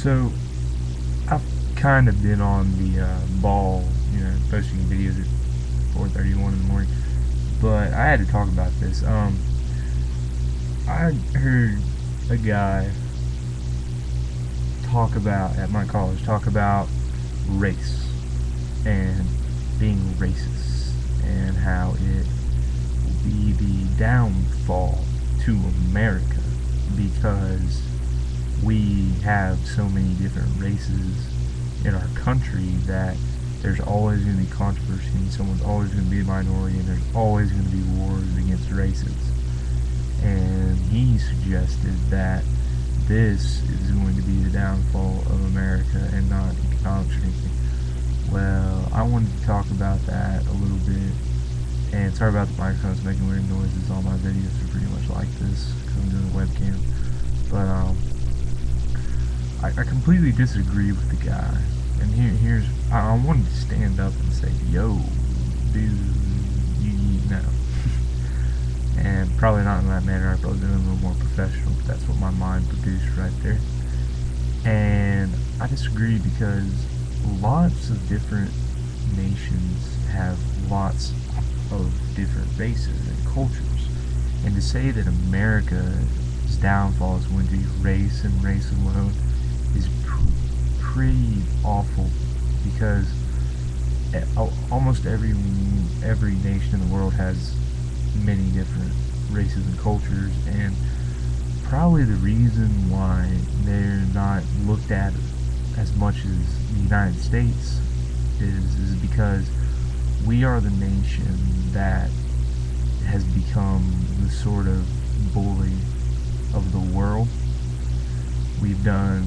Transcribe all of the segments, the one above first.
So I've kind of been on the ball, posting videos at 4:31 in the morning. But I had to talk about this. I heard a guy at my college talk about race and being racist and how it will be the downfall to America because we have so many different races in our country that there's always going to be controversy and someone's always going to be a minority and there's always going to be wars against races. And he suggested that this is going to be the downfall of America and not economic strengthening. Well, I wanted to talk about that a little bit. And sorry about the microphones making weird noises. All my videos are pretty much like this because I'm doing a webcam. But I completely disagree with the guy. And I wanted to stand up and say, yo, dude, you know. And probably not in that manner. I've probably been a little more professional, but that's what my mind produced right there. And I disagree because lots of different nations have lots of different races and cultures. And to say that America's downfall is going to be race and race alone is pretty awful, because almost every nation in the world has many different races and cultures, and probably the reason why they're not looked at as much as the United States is because we are the nation that has become the sort of bully of the world. We've done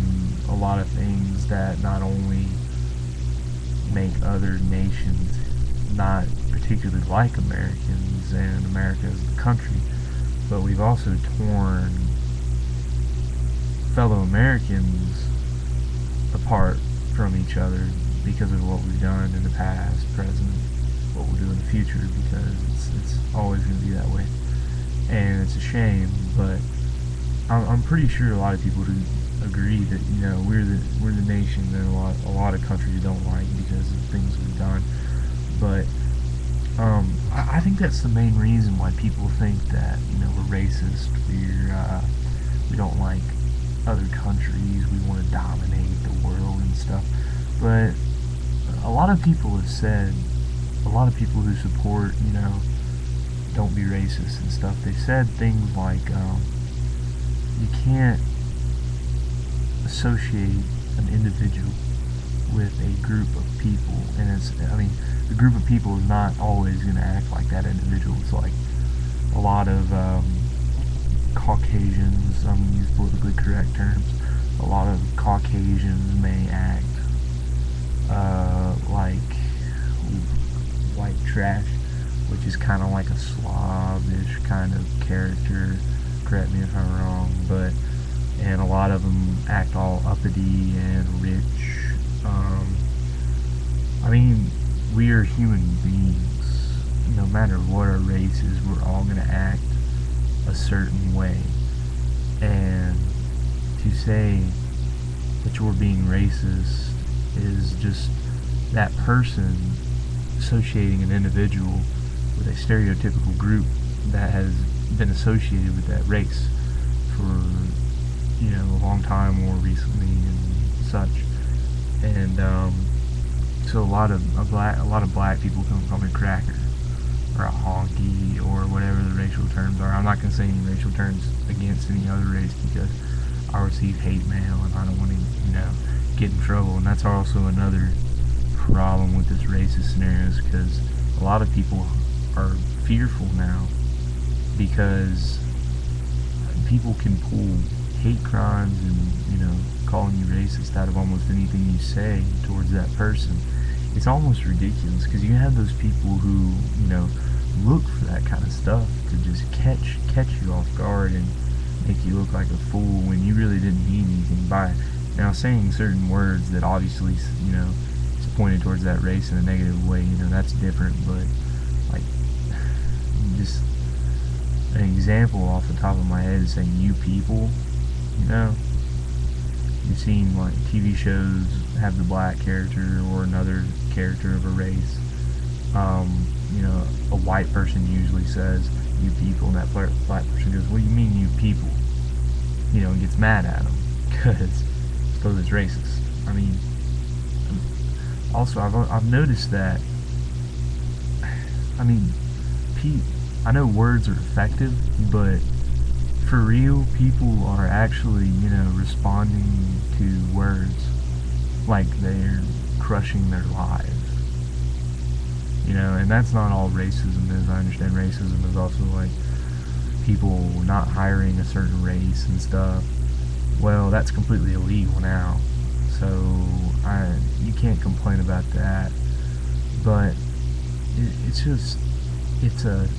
a lot of things that not only make other nations not particularly like Americans and America as a country, but we've also torn fellow Americans apart from each other because of what we've done in the past, present, what we'll do in the future, because it's always going to be that way. And it's a shame, but I'm pretty sure a lot of people who agree that we're the nation that a lot of countries don't like because of things we've done. But I think that's the main reason why people think that we're racist. We don't like other countries. We want to dominate the world and stuff. But a lot of people have said, a lot of people who support don't be racist and stuff, they've said things like you can't associate an individual with a group of people, and the group of people is not always going to act like that individual. It's like a lot of Caucasians, I'm going to use politically correct terms, a lot of Caucasians may act like white trash, which is kind of like a Slavish kind of character, correct me if I'm wrong, and a lot of them act all uppity and rich. We are human beings. No matter what our race is, we're all going to act a certain way. And to say that you're being racist is just that person associating an individual with a stereotypical group that has been associated with that race for a long time, more recently and such. And so a lot of black people can call me a cracker or a honky or whatever the racial terms are. I'm not going to say any racial terms against any other race because I receive hate mail and I don't want to get in trouble. And that's also another problem with this racist scenario, is because a lot of people are fearful now because people can pull hate crimes and calling you racist out of almost anything you say towards that person. It's almost ridiculous because you have those people who look for that kind of stuff to just catch you off guard and make you look like a fool when you really didn't mean anything by it. Now, saying certain words that obviously is pointed towards that race in a negative way, that's different. But like, just an example off the top of my head is saying "you people," You've seen like TV shows have the black character or another character of a race. You know, a white person usually says "you people," and that black person goes, "What do you mean, you people?" You know, and gets mad at them because suppose it's racist. I mean, also I've noticed that. I mean, I know words are effective, but for real, people are actually, you know, responding to words like they're crushing their lives. You know, and that's not all racism is. I understand racism is also like people not hiring a certain race and stuff. Well, that's completely illegal now, so you can't complain about that. But it's just it's a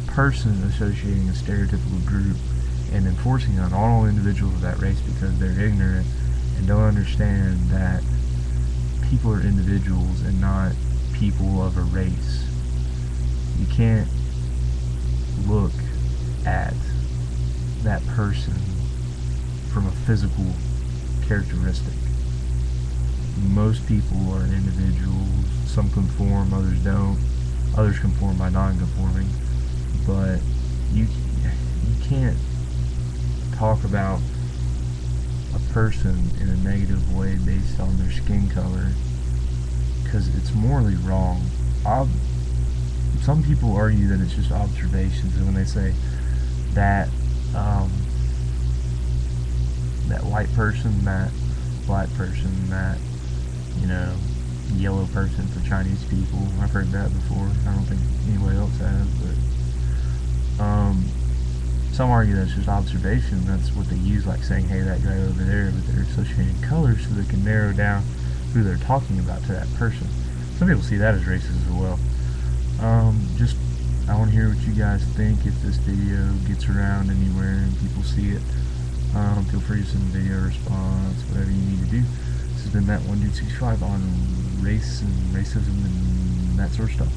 person associating a stereotypical group and enforcing it on all individuals of that race because they're ignorant and don't understand that people are individuals and not people of a race. You can't look at that person from a physical characteristic. Most people are individuals. Some conform, others don't. Others conform by non-conforming. But you can't talk about a person in a negative way based on their skin color because it's morally wrong. Some people argue that it's just observations, and when they say that that white person, that black person, that, you know, yellow person for Chinese people, I've heard that before. I don't think anybody else has, but some argue that it's just observation. That's what they use, like saying, hey, that guy over there, but they're associating colors so they can narrow down who they're talking about to that person. Some people see that as racist as well. I want to hear what you guys think. If this video gets around anywhere and people see it, feel free to send a video response, whatever you need to do. This has been ThatOneDude65 on race and racism and that sort of stuff.